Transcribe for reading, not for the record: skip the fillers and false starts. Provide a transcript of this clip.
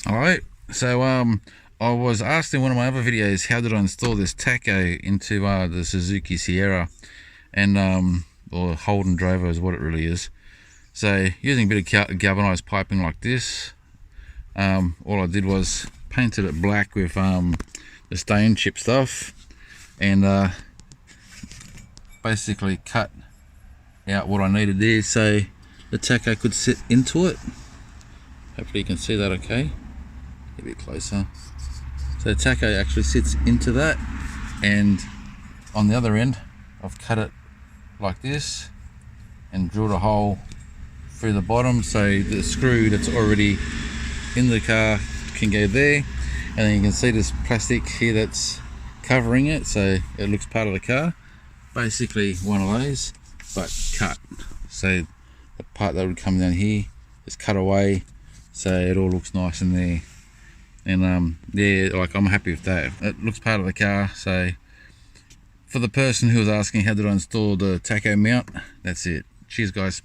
Alright, so I was asked in one of my other videos how did I install this tacho into the Suzuki Sierra, and or Holden Drover is what it really is. So using a bit of galvanized piping like this, all I did was painted it black with the stain chip stuff, and basically cut out what I needed there so the tacho could sit into it. Hopefully you can see that okay. A bit closer. So the tacho actually sits into that, and on the other end I've cut it like this and drilled a hole through the bottom so the screw that's already in the car can go there, and then you can see this plastic here that's covering it so it looks part of the car. Basically one of those, but cut. So the part that would come down here is cut away so it all looks nice in there. And yeah, like I'm happy with that. It looks part of the car. So for the person who was asking how did I install the tacho mount, that's it. Cheers guys.